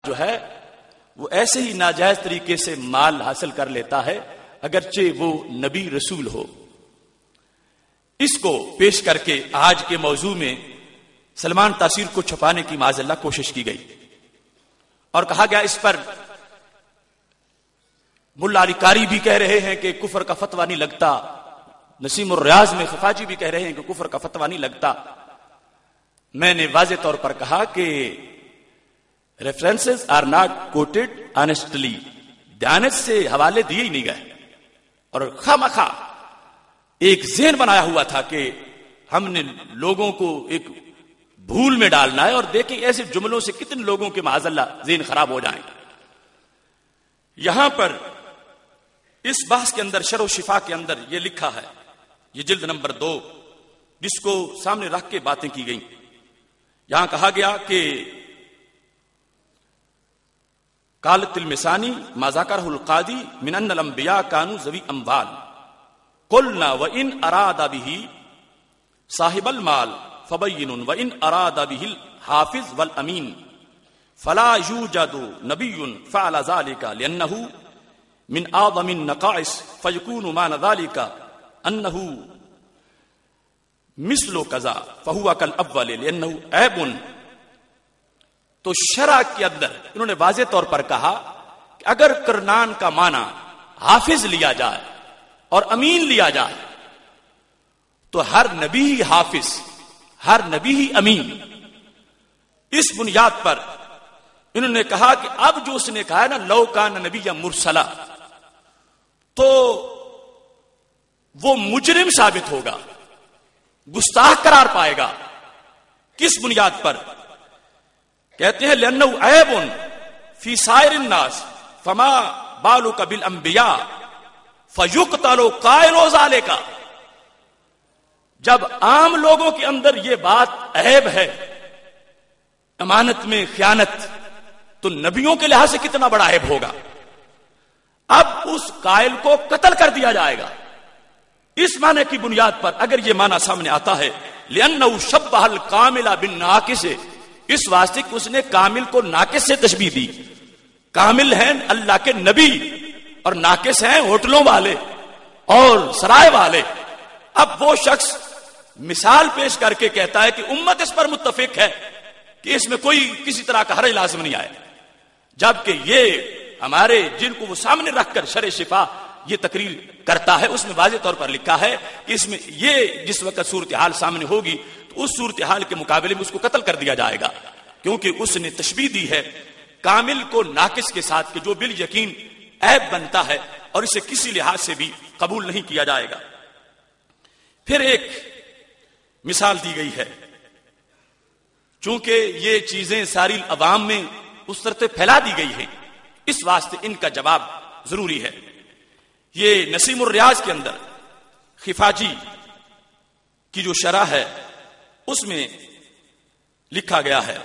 جو ہے وہ ایسے ہی ناجائز طریقے سے مال حاصل کر لیتا ہے اگرچہ وہ نبی رسول ہو. اس کو پیش کر کے آج کے موضوع میں سلمان تاثیر کو چھپانے کی معاذ اللہ کوشش کی گئی اور کہا گیا اس پر ملا علی قاری بھی کہہ رہے ہیں کہ کفر کا فتویٰ نہیں لگتا، نسیم الریاض میں خفاجی بھی کہہ رہے ہیں کہ کفر کا فتویٰ نہیں لگتا. میں نے واضح طور پر کہا کہ references are not quoted honestly, دیانت سے حوالے دیے ہی نہیں گئے اور خامخواہ ایک ذہن بنایا ہوا تھا کہ ہم نے لوگوں کو ایک بھول میں ڈالنا ہے. اور دیکھیں ایسے جملوں سے کتنے لوگوں کے معاذ اللہ ذہن خراب ہو جائیں. یہاں پر اس بحث کے اندر شرح و شفا کے اندر یہ لکھا ہے، یہ جلد نمبر 2 جس کو سامنے رکھ کے باتیں کی گئیں. یہاں کہا گیا کہ قالت المسانی ما ذکرہ القاضی من ان الانبیاء کانوا ذوی اموال قلنا وان اراد به صاحب المال فبین وان اراد به الحافظ والامین فلا یوجد نبی فعل ذلك لانه من اعظم النقائص فيكون معنى ذلك انه مثل كذا فهو كالاول لانه عیب. تو شرع کے اندر انہوں نے واضح طور پر کہا کہ اگر کرنان کا معنی حافظ لیا جائے اور امین لیا جائے تو ہر نبی ہی حافظ، ہر نبی ہی امین. اس بنیاد پر انہوں نے کہا کہ اب جو اس نے کہا ہے نا لو کان نبی مرسلا، تو وہ مجرم ثابت ہوگا، گستاخ قرار پائے گا. کس بنیاد پر؟ کہتے ہیں لأنه عیب فی سائر الناس فما بالک بالانبیاء فیقتل قائل ذلک. جب عام لوگوں کے اندر یہ بات عیب ہے، امانت میں خیانت، تو نبیوں کے لحاظ سے کتنا بڑا عیب ہوگا. اب اس قائل کو قتل کر دیا جائے گا. اس معنی کی بنیاد پر اگر یہ معنی سامنے آتا ہے لأنه شبہ الکامل بالناقص، اس واسطے کہ اس نے کامل کو ناقص سے تشبیہ دی. کامل ہیں اللہ کے نبی اور ناقص ہیں ہوٹلوں والے اور سرائے والے. اب وہ شخص مثال پیش کر کے کہتا ہے کہ امت اس پر متفق ہے کہ اس میں کوئی کسی طرح کا حرج لازم نہیں آئے، جبکہ یہ ہمارے جن کو وہ سامنے رکھ کر شرع شفا یہ تقریر کرتا ہے اس میں واضح طور پر لکھا ہے کہ اس میں یہ جس وقت صورتحال سامنے ہوگی تو اس صورتحال کے مقابلے میں اس کو قتل کر دیا جائے گا، کیونکہ اس نے تشبیہ دی ہے کامل کو ناقص کے ساتھ کہ جو بال یقین عیب بنتا ہے اور اسے کسی لحاظ سے بھی قبول نہیں کیا جائے گا. پھر ایک مثال دی گئی ہے، چونکہ یہ چیزیں ساری عوام میں اس طرح پھیلا دی گئی ہیں، اس واسطے ان کا جواب ضروری ہے. یہ نسیم الریاض کے اندر خفاجی کی جو شرح ہے اس میں لکھا گیا ہے،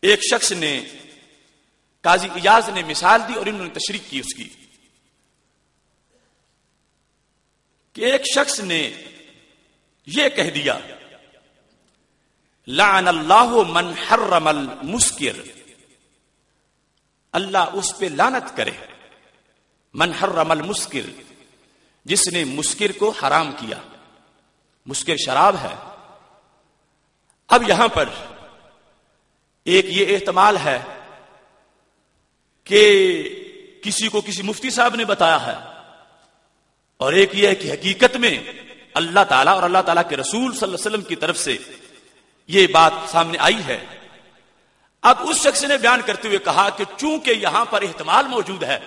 ایک شخص نے قاضی ایاز نے مثال دی اور انہوں نے تشریح کی اس کی کہ ایک شخص نے یہ کہہ دیا لعن اللہ من حرم المسکر، اللہ اس پہ لعنت کرے، من حرم المسکر، جس نے مسکر کو حرام کیا. مسکر شراب ہے. اب یہاں پر ایک یہ احتمال ہے کہ کسی کو کسی مفتی صاحب نے بتایا ہے، اور ایک یہ ہے کہ حقیقت میں اللہ تعالیٰ اور اللہ تعالیٰ کے رسول صلی اللہ علیہ وسلم کی طرف سے یہ بات سامنے آئی ہے. اب اس شخص نے بیان کرتے ہوئے کہا کہ چونکہ یہاں پر احتمال موجود ہے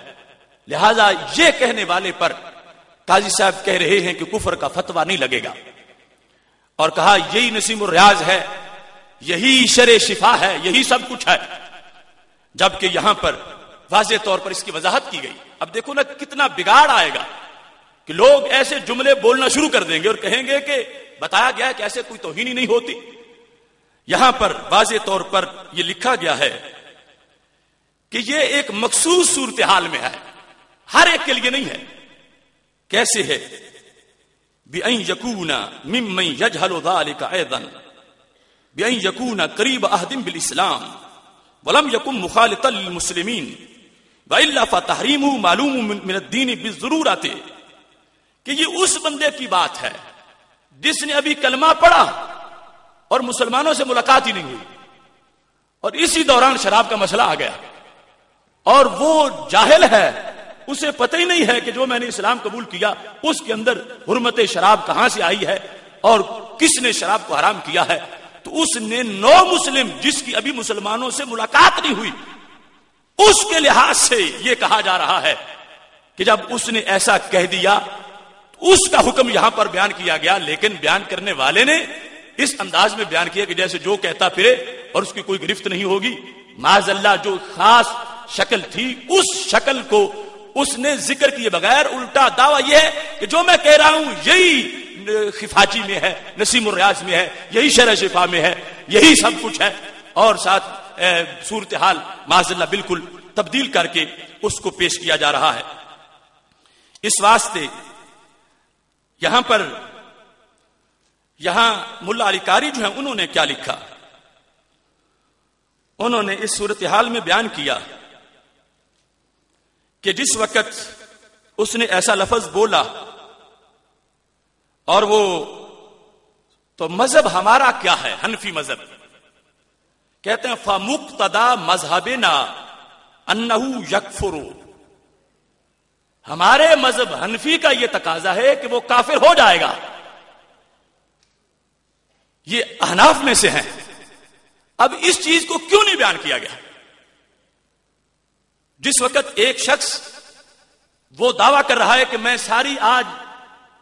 لہذا یہ کہنے والے پر قاضی صاحب کہہ رہے ہیں کہ کفر کا فتویٰ نہیں لگے گا، اور کہا یہی نسیم الریاض ہے، یہی شرع شفا ہے، یہی سب کچھ ہے، جبکہ یہاں پر واضح طور پر اس کی وضاحت کی گئی. اب دیکھو نا کتنا بگاڑ آئے گا کہ لوگ ایسے جملے بولنا شروع کر دیں گے اور کہیں گے کہ بتایا گیا ہے کہ ایسے کوئی توہین ہی نہیں ہوتی. یہاں پر واضح طور پر یہ لکھا گیا ہے کہ یہ ایک مخصوص صورتحال میں ہے، ہر ایک کے لیے نہیں ہے. کیسے ہے؟ بِأَن يَكُونَ مِمَّن يَجْهَلُ ذَلِكَ أَيْضًا بِأَن يَكُونَ قَرِيبَ عَهْدٍ بِالْإِسْلَامِ ولم یکن مخالطا للمسلمین والا فتحریمہ معلوم من الدین بالضرورۃ، کہ یہ اس بندے کی بات ہے جس نے ابھی کلمہ پڑھا اور مسلمانوں سے ملاقات ہی نہیں ہوئی، اور اسی دوران شراب کا مسئلہ آ گیا، اور وہ جاہل ہے، اسے پتہ ہی نہیں ہے کہ جو میں نے اسلام قبول کیا اس کے اندر حرمت شراب کہاں سے آئی ہے اور کس نے شراب کو حرام کیا ہے، تو اس نے نو مسلم جس کی ابھی مسلمانوں سے ملاقات نہیں ہوئی، اس کے لحاظ سے یہ کہا جا رہا ہے کہ جب اس نے ایسا کہہ دیا تو اس کا حکم یہاں پر بیان کیا گیا، لیکن بیان کرنے والے نے اس انداز میں بیان کیا کہ جیسے جو کہتا پھرے اور اس کی کوئی گرفت نہیں ہوگی۔ معاذ اللہ جو خاص شکل تھی اس شکل کو اس نے ذکر کیے بغیر الٹا دعویٰ یہ ہے کہ جو میں کہہ رہا ہوں یہی خفاجی میں ہے، نسیم الریاض میں ہے، یہی شرح شفا میں ہے، یہی سب کچھ ہے، اور ساتھ صورتحال معاذ اللہ بالکل تبدیل کر کے اس کو پیش کیا جا رہا ہے۔ اس واسطے یہاں ملا علی قاری جو ہیں انہوں نے کیا لکھا، انہوں نے اس صورتحال میں بیان کیا کہ جس وقت اس نے ایسا لفظ بولا اور وہ تو مذہب ہمارا کیا ہے، حنفی مذہب، کہتے ہیں فمقتدا مذہبنا انہ یکفر، ہمارے مذہب حنفی کا یہ تقاضا ہے کہ وہ کافر ہو جائے گا۔ یہ احناف میں سے ہیں۔ اب اس چیز کو کیوں نہیں بیان کیا گیا؟ جس وقت ایک شخص وہ دعویٰ کر رہا ہے کہ میں ساری آج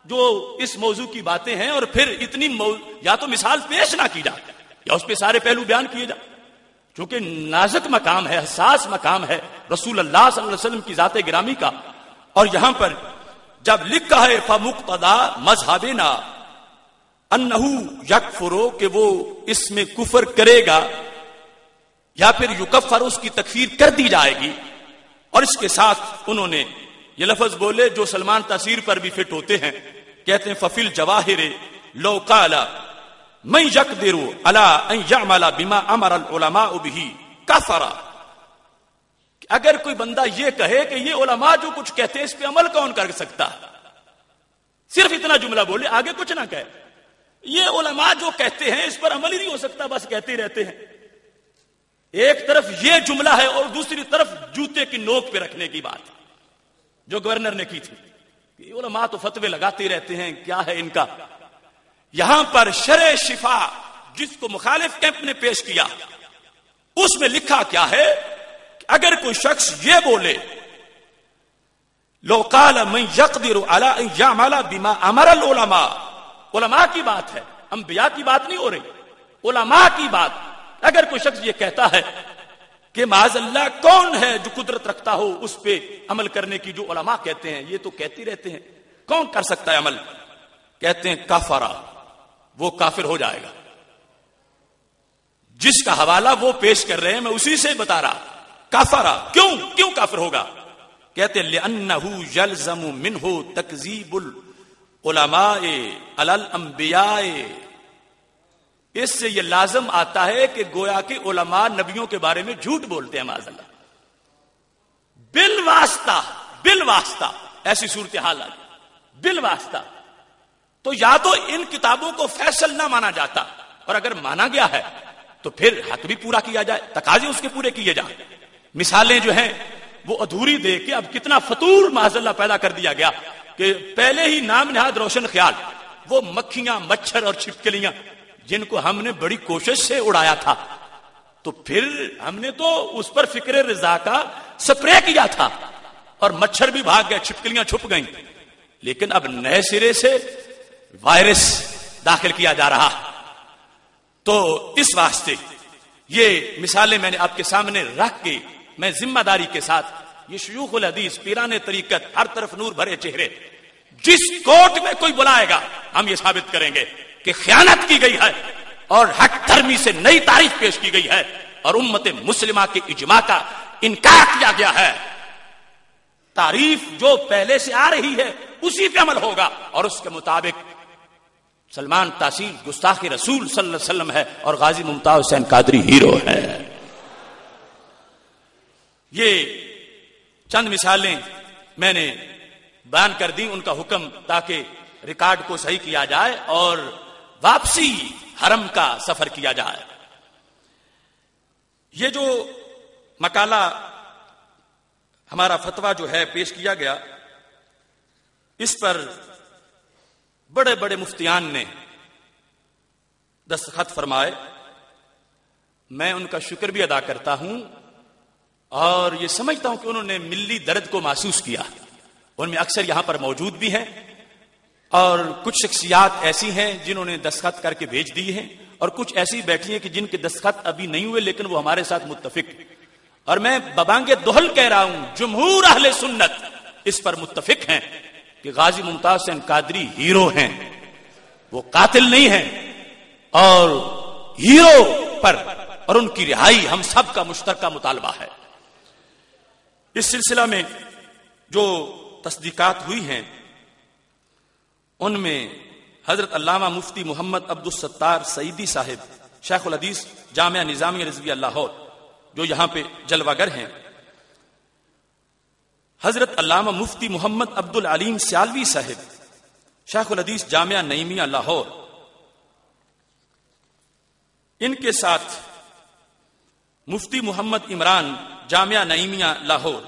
جو اس موضوع کی باتیں ہیں اور پھر اتنی یا تو مثال پیش نہ کی جائے یا اس پہ سارے پہلو بیان کیے جائے، چونکہ نازک مقام ہے، حساس مقام ہے رسول اللہ صلی اللہ علیہ وسلم کی ذات گرامی کا، اور یہاں پر جب لکھا ہے فمقتدا مذہبنا انہ یکفر، کہ وہ اس میں کفر کرے گا یا پھر یکفر، اس کی تکفیر کر دی جائے گی، اور اس کے ساتھ انہوں نے یہ لفظ بولے جو سلمان تاثیر پر بھی فٹ ہوتے ہیں، کہتے ہیں ففل جواہر لو قال من یقدر علی ان یعمل بما امر العلماء به کفر، اگر کوئی بندہ یہ کہے کہ یہ علماء جو کچھ کہتے ہیں اس پہ عمل کون کر سکتا، صرف اتنا جملہ بولے آگے کچھ نہ کہے، یہ علماء جو کہتے ہیں اس پر عمل ہی نہیں ہو سکتا، بس کہتے رہتے ہیں۔ ایک طرف یہ جملہ ہے اور دوسری طرف جوتے کی نوک پہ رکھنے کی بات جو گورنر نے کی تھی، یہ علماء تو فتوے لگاتے رہتے ہیں، کیا ہے ان کا۔ یہاں پر شرح شفا جس کو مخالف کیمپ نے پیش کیا اس میں لکھا کیا ہے کہ اگر کوئی شخص یہ بولے لو قال من یقدر علی ان یعمل بما امر العلماء، علماء کی بات ہے، انبیاء کی بات نہیں ہو رہی، علماء کی بات، اگر کوئی شخص یہ کہتا ہے کہ معاذ اللہ کون ہے جو قدرت رکھتا ہو اس پہ عمل کرنے کی، جو علماء کہتے ہیں یہ تو کہتے رہتے ہیں، کون کر سکتا ہے عمل، کہتے ہیں کافرہ، وہ کافر ہو جائے گا۔ جس کا حوالہ وہ پیش کر رہے ہیں میں اسی سے بتا رہا، کافرہ کیوں کافر ہوگا، کہتے ہیں لأنہ یلزم منہ تکذیب العلماء علی الانبیاء، اس سے یہ لازم آتا ہے کہ گویا کہ علماء نبیوں کے بارے میں جھوٹ بولتے ہیں معاذ اللہ، بالواسطہ ایسی صورتحال آ گئی، بالواسطہ، تو یا تو ان کتابوں کو فیصل نہ مانا جاتا، اور اگر مانا گیا ہے تو پھر حق بھی پورا کیا جائے، تقاضے اس کے پورے کیے جائیں۔ مثالیں جو ہیں وہ ادھوری دے کے اب کتنا فطور معاذ اللہ پیدا کر دیا گیا کہ پہلے ہی نام نہاد روشن خیال، وہ مکھیاں مچھر اور چھپکلیاں جن کو ہم نے بڑی کوشش سے اڑایا تھا، تو پھر ہم نے تو اس پر فکر رضا کا سپرے کیا تھا اور مچھر بھی بھاگ گئے، چھپکلیاں چھپ گئیں، لیکن اب نئے سرے سے وائرس داخل کیا جا رہا۔ تو اس واسطے یہ مثالیں میں نے آپ کے سامنے رکھ کے میں ذمہ داری کے ساتھ، یہ شیوخ الحدیث پیران طریقت، ہر طرف نور بھرے چہرے، جس کوٹ میں کوئی بلائے گا ہم یہ ثابت کریں گے کہ خیانت کی گئی ہے اور حق دھرمی سے نئی تاریخ پیش کی گئی ہے اور امت مسلمہ کے اجماع کا انکار کیا گیا ہے۔ تعریف جو پہلے سے آ رہی ہے اسی پہ عمل ہوگا، اور اس کے مطابق سلمان تاثیر گستاخ رسول صلی اللہ علیہ وسلم ہے اور غازی ممتاز حسین قادری ہیرو ہے۔ یہ چند مثالیں میں نے بیان کر دی، ان کا حکم تاکہ ریکارڈ کو صحیح کیا جائے اور واپسی حرم کا سفر کیا جائے۔ یہ جو مقالہ ہمارا فتویٰ جو ہے پیش کیا گیا، اس پر بڑے بڑے مفتیان نے دستخط فرمائے، میں ان کا شکر بھی ادا کرتا ہوں اور یہ سمجھتا ہوں کہ انہوں نے ملی درد کو محسوس کیا۔ ان میں اکثر یہاں پر موجود بھی ہیں اور کچھ شخصیات ایسی ہیں جنہوں نے دستخط کر کے بھیج دی ہیں، اور کچھ ایسی بیٹھی ہیں کہ جن کے دستخط ابھی نہیں ہوئے لیکن وہ ہمارے ساتھ متفق، اور میں ببانگ دہل کہہ رہا ہوں جمہور اہل سنت اس پر متفق ہیں کہ غازی ممتاز حسین قادری ہیرو ہیں، وہ قاتل نہیں ہیں، اور ہیرو پر اور ان کی رہائی ہم سب کا مشترکہ مطالبہ ہے۔ اس سلسلہ میں جو تصدیقات ہوئی ہیں ان میں حضرت علامہ مفتی محمد عبدالستار سعیدی صاحب شیخ الحدیث جامعہ نظامیہ رضویہ لاہور جو یہاں پہ جلوہ گر ہیں، حضرت علامہ مفتی محمد عبد العلیم سیالوی صاحب شیخ الحدیث جامعہ نعیمیہ لاہور، ان کے ساتھ مفتی محمد عمران جامعہ نعیمیہ لاہور،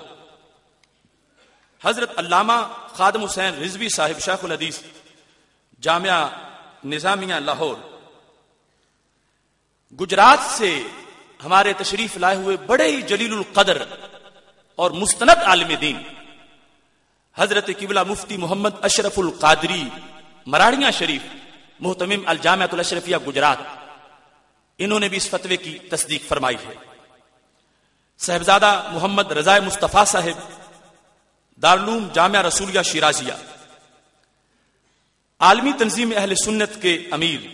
حضرت علامہ خادم حسین رضوی صاحب شیخ الحدیث جامعہ نظامیہ لاہور، گجرات سے ہمارے تشریف لائے ہوئے بڑے ہی جلیل القدر اور مستند عالم دین حضرت قبلہ مفتی محمد اشرف القادری مراڑیاں شریف محتمم الجامعۃ الاشرفیہ گجرات، انہوں نے بھی اس فتوے کی تصدیق فرمائی ہے۔ صاحبزادہ محمد رضا مصطفیٰ صاحب دارالعلوم جامعہ رسولیہ شیرازیہ، عالمی تنظیم اہل سنت کے امیر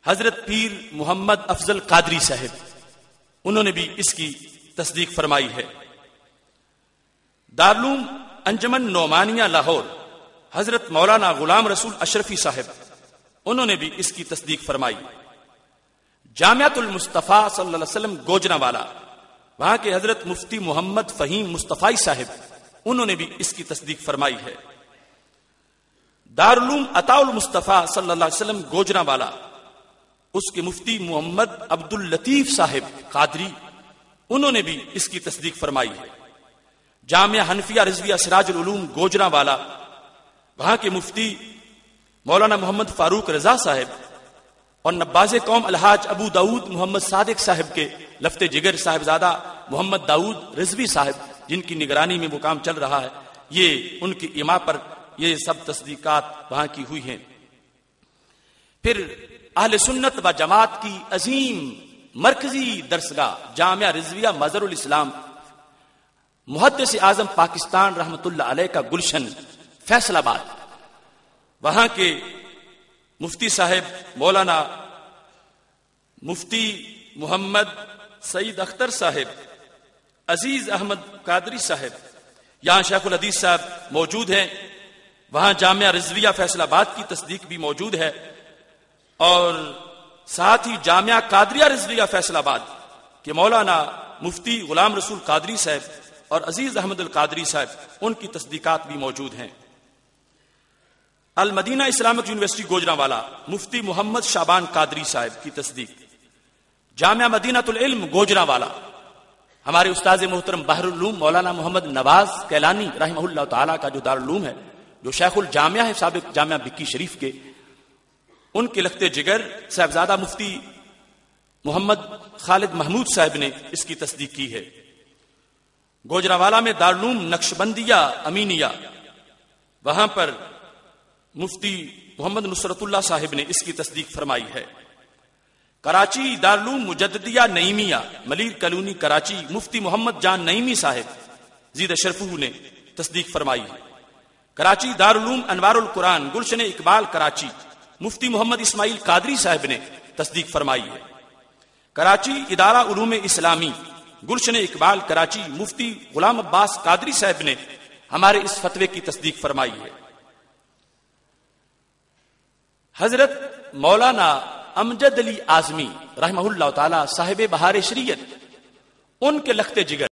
حضرت پیر محمد افضل قادری صاحب، انہوں نے بھی اس کی تصدیق فرمائی ہے۔ دارالعلوم انجمن نعمانیہ لاہور حضرت مولانا غلام رسول اشرفی صاحب، انہوں نے بھی اس کی تصدیق فرمائی۔ جامعۃ المصطفیٰ صلی اللہ علیہ وسلم گوجرانوالا، وہاں کے حضرت مفتی محمد فہیم مصطفی صاحب، انہوں نے بھی اس کی تصدیق فرمائی ہے۔ دارالعلوم عطاء المصطفیٰ صلی اللہ علیہ وسلم گوجرانوالا، اس کے مفتی محمد عبد اللطیف صاحب قادری، انہوں نے بھی اس کی تصدیق فرمائی ہے۔ جامعہ حنفیہ رضویہ سراج العلوم گوجرانوالا، وہاں کے مفتی مولانا محمد فاروق رضا صاحب اور نباز قوم الحاج ابو داود محمد صادق صاحب کے لفتے جگر صاحبزادہ محمد داود رضوی صاحب، جن کی نگرانی میں وہ کام چل رہا ہے، یہ ان کی ایما پر یہ سب تصدیقات وہاں کی ہوئی ہیں۔ پھر اہل سنت و جماعت کی عظیم مرکزی درسگاہ جامعہ رضویہ مظہر الاسلام، محدث اعظم پاکستان رحمت اللہ علیہ کا گلشن فیصل آباد، وہاں کے مفتی صاحب مولانا مفتی محمد سعید اختر صاحب، عزیز احمد قادری صاحب، یہاں شیخ الحدیث صاحب موجود ہیں، وہاں جامعہ رضویہ فیصل آباد کی تصدیق بھی موجود ہے، اور ساتھ ہی جامعہ قادریہ رضویہ فیصل آباد کے مولانا مفتی غلام رسول قادری صاحب اور عزیز احمد القادری صاحب، ان کی تصدیقات بھی موجود ہیں۔ المدینہ اسلامک یونیورسٹی گوجرانوالا، مفتی محمد شعبان قادری صاحب کی تصدیق۔ جامعہ مدینۃ العلم گوجرانوالا، ہمارے استاد محترم بحر العلوم مولانا محمد نواز کیلانی رحمہ اللہ تعالیٰ کا جو دارالعلوم ہے، جو شیخ الجامعہ ہے سابق جامعہ بکی شریف کے، ان کے لخت جگر صاحبزادہ مفتی محمد خالد محمود صاحب نے اس کی تصدیق کی ہے۔ گوجرانوالا میں دارالعلوم نقشبندیہ امینیہ، وہاں پر مفتی محمد نصرت اللہ صاحب نے اس کی تصدیق فرمائی ہے۔ کراچی دارالعلوم مجددیہ نعیمیہ ملیر کالونی کراچی، مفتی محمد جان نعیمی صاحب زید شرفہ نے تصدیق فرمائی ہے۔ کراچی دارالعلوم انوار القرآن گلشن اقبال کراچی، مفتی محمد اسماعیل قادری صاحب نے تصدیق فرمائی ہے۔ کراچی ادارہ علوم اسلامی گلشن اقبال کراچی، مفتی غلام عباس قادری صاحب نے ہمارے اس فتوے کی تصدیق فرمائی ہے۔ حضرت مولانا امجد علی اعظمی رحمہ اللہ تعالی صاحب بہار شریعت، ان کے لخت جگر